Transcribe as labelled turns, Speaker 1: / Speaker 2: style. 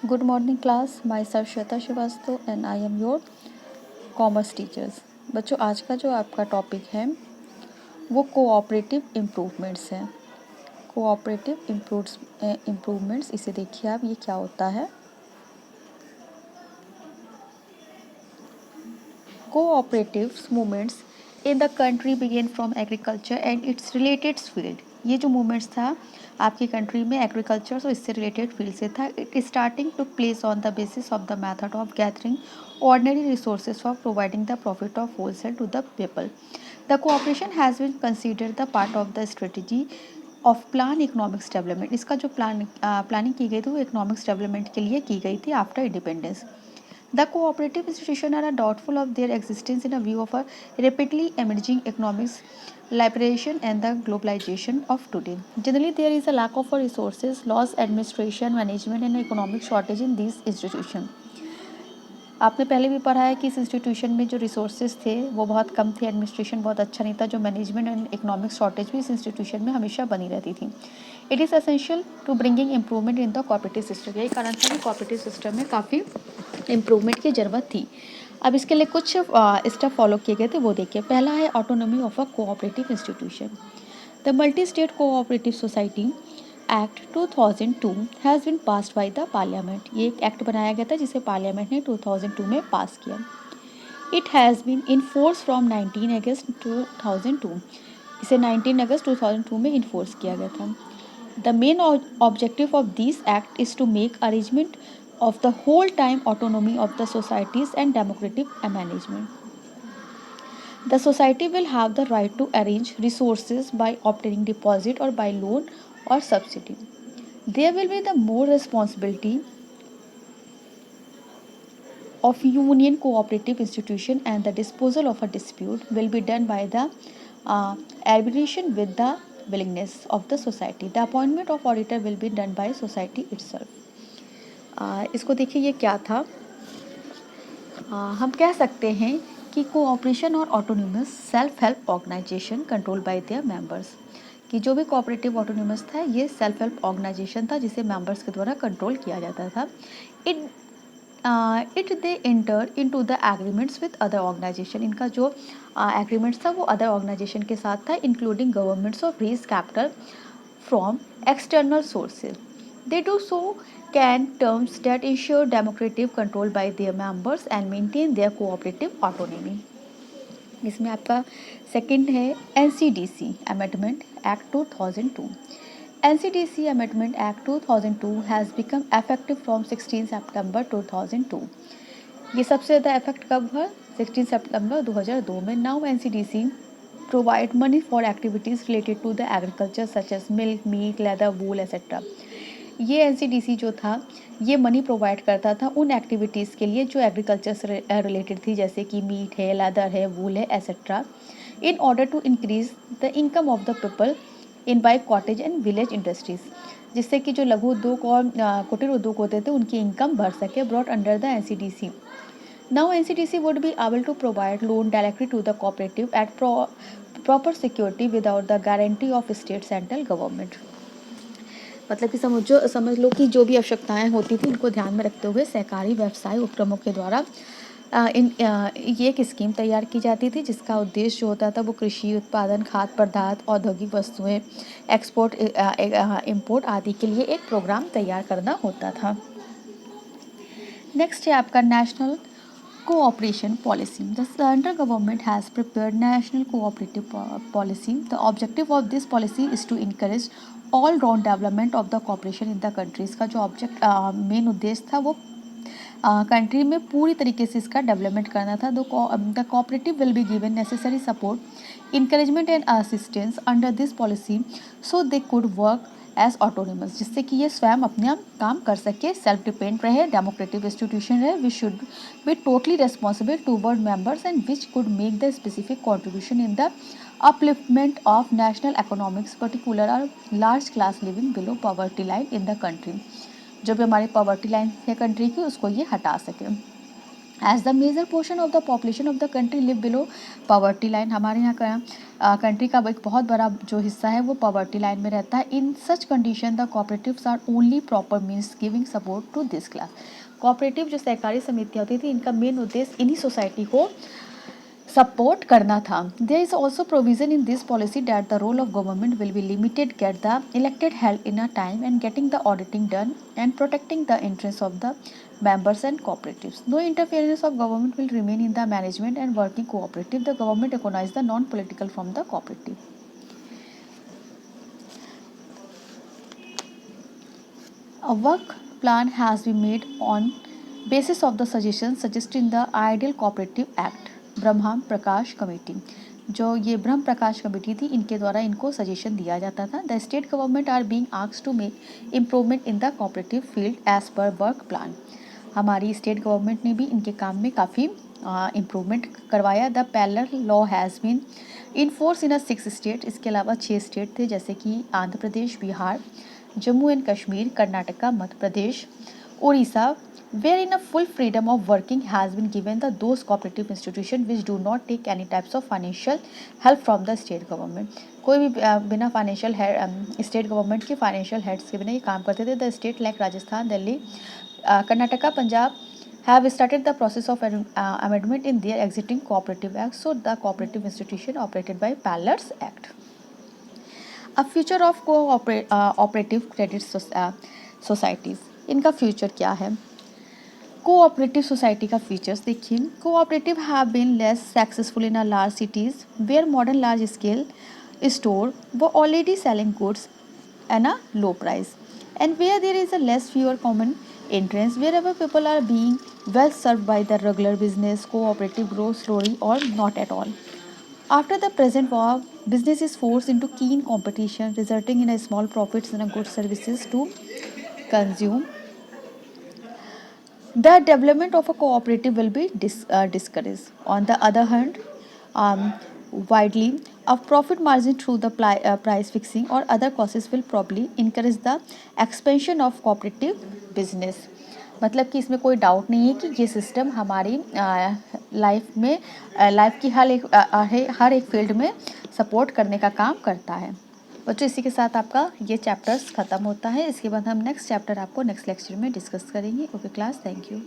Speaker 1: Good morning class, myself Shweta Srivastava and I am your commerce teachers. बच्चों, आज का जो आपका टॉपिक है वो कोऑपरेटिव इम्प्रूवमेंट्स है। कोऑपरेटिव इम्प्रूवमेंट्स, इसे देखिए आप, ये क्या होता है। Cooperative movements in the country began from agriculture and its related field. ये जो मूवमेंट्स था आपकी कंट्री में एग्रीकल्चर और इससे रिलेटेड फील्ड से था। It starting to place on the basis of the method of gathering ordinary resources for providing the profit of wholesale to the people. The cooperation has been considered the part of the strategy of plan economics development. इसका जो planning की गई थी वो economics development के लिए की गई थी after independence. The cooperative institutions are doubtful of their existence in a view of a rapidly emerging economics liberation and the globalization of today. Generally, there is a lack of resources, loss, administration, management, and economic shortage in these institutions. आपने पहले भी पढ़ा है कि इस institution में जो resources थे वो बहुत कम थे, एडमिनिस्ट्रेशन बहुत अच्छा नहीं था, जो मैनेजमेंट एंड इकोनॉमिक शॉर्टेज भी इस इंस्टीट्यूशन में हमेशा बनी रहती थी। It is essential to bringing improvement in the cooperative system. यही कारण था कि कोऑपरेटिव सिस्टम में काफ़ी इम्प्रूवमेंट की ज़रूरत थी। अब इसके लिए कुछ स्टेप फॉलो किए गए थे, वो देखिए। पहला है autonomy of a cooperative institution. The multi state cooperative society act 2002 has been passed by the parliament. ये एक एक्ट बनाया गया था जिसे पार्लियामेंट ने 2002 में पास किया। It has been in force from 19 August 2002। इसे 19 अगस्त 2002 में इन्फोर्स किया गया था। The main objective of this act is to make arrangement of the whole time autonomy of the societies and democratic management. The society will have the right to arrange resources by obtaining deposit or by loan or subsidy. There will be the more responsibility of union cooperative institution and the disposal of a dispute will be done by the arbitration with the willingness of the society. The appointment of auditor will be done by society itself. इसको देखिए, ये क्या था। हम कह सकते हैं कि कोऑपरेशन और autonomous self help organization control by their members, कि जो भी कोऑपरेटिव ऑटोनोमस था ये सेल्फ हेल्प ऑर्गेनाइजेशन था जिसे मेंबर्स के द्वारा कंट्रोल किया जाता था। It they enter into the agreements with other organization. इनका जो एग्रीमेंट्स था वो अदर ऑर्गेनाइजेशन के साथ था, including governments of raise capital from external sources. They do so can terms that ensure democratic control by their members and maintain their cooperative autonomy. इसमें आपका second है NCDC Amendment Act 2002. NCDC Amendment Act 2002 has become effective from 16 September 2002. ये सबसे ज़्यादा effect कब हुआ? 16 सितंबर 2002 में। Now NCDC provide money for activities related to the agriculture such as milk, meat, leather, wool, etc. ये NCDC जो था ये मनी प्रोवाइड करता था उन एक्टिविटीज़ के लिए जो एग्रीकल्चर से रिलेटेड थी, जैसे कि मीट है, लेदर है, वूल है, etcetera, in order to increase the income of the people in by cottage and village industries, जिससे कि जो लघु उद्योग और कुटीर उद्योग होते थे उनकी इनकम बढ़ सके, brought under the NCDC. Now NCDC would be able to provide loan directly to the cooperative at proper security without the guarantee of state central government. मतलब कि समझ लो कि जो भी आवश्यकताएं होती थी उनको ध्यान में रखते हुए सहकारी व्यवसाय उपक्रमों के द्वारा ये एक स्कीम तैयार की जाती थी जिसका उद्देश्य जो होता था वो कृषि उत्पादन, खाद्य पदार्थ, औद्योगिक वस्तुएं, एक्सपोर्ट, इंपोर्ट आदि के लिए एक प्रोग्राम तैयार करना होता था। नेक्स्ट है आपका national cooperation policy. The central government has prepared national cooperative policy. The objective of this policy is to encourage all round development of the cooperation in the countries. का जो मेन उद्देश्य था वो कंट्री में पूरी तरीके से इसका डेवलपमेंट करना था। The cooperative will be given necessary support, encouragement and assistance under this policy so they could work as autonomous, जिससे कि ये स्वयं अपने आप काम कर सके, सेल्फ डिपेंड रहे, डेमोक्रेटिक इंस्टीट्यूशन रहे, which should be totally responsible toward members and which could make the specific contribution in the upliftment of national economics, particular और large class living below poverty line in the country. जो भी हमारी poverty line है country की उसको ये हटा सके। As the major portion of the population of the country live below poverty line, हमारे यहाँ का कंट्री का एक बहुत बड़ा जो हिस्सा है वो पॉवर्टी लाइन में रहता है। In such condition the cooperatives are only proper means giving support to this class. Cooperative जो सहकारी समितियाँ होती थी इनका मेन उद्देश्य इन्हीं सोसाइटी को सपोर्ट करना था। There is also provision in this policy that the role of government will be limited, get the elected help in a time and getting the auditing done and protecting the interest of the members and cooperatives. No interference of government will remain in the management and working cooperative. The government recognize the non-political from the cooperative. A work plan has been made on basis of the suggestions suggested in the Ideal Cooperative Act. Brahma Prakash committee, जो ये ब्रह्म प्रकाश committee थी इनके द्वारा इनको suggestion दिया जाता था। The state government are being asked to make improvement in the cooperative field as per work plan. हमारी स्टेट गवर्नमेंट ने भी इनके काम में काफ़ी इम्प्रूवमेंट करवाया। The parallel law has been in force in a 6 state, इसके अलावा 6 स्टेट थे जैसे कि Andhra Pradesh, Bihar, Jammu and Kashmir, Karnataka, Madhya Pradesh, Odisha, where in a full freedom of working has been given the those cooperative institutions which do not take any types of financial help from the state government। कोई भी बिना financial state government के financial heads के बिना ये काम करते थे। The state like Rajasthan, Delhi, Karnataka, Punjab have started the process of amendment in their existing cooperative act, so the cooperative institution operated by Pallars Act। अब future of cooperative credit societies, इनका future क्या है? कोऑपरेटिव सोसाइटी का features देखिए। Cooperative have been less successful in a large cities where modern large scale store were already selling goods at a low price, and where there is a less fewer common entrants, wherever people are being well served by the regular business, cooperative grows slowly or not at all. After the present war, business is forced into keen competition, resulting in a small profits and a good services to consume. The development of a cooperative will be discouraged. On the other hand, widely of profit margin through the price fixing or other causes will probably encourage the expansion of cooperative business। मतलब कि इसमें कोई doubt नहीं है कि ये system हमारी life में लाइफ की हर एक फील्ड में सपोर्ट करने का काम करता है। बच्चों इसी के साथ आपका ये चैप्टर्स ख़त्म होता है। इसके बाद हम नेक्स्ट चैप्टर आपको नेक्स्ट लेक्चर में डिस्कस करेंगे। Okay class, thank you.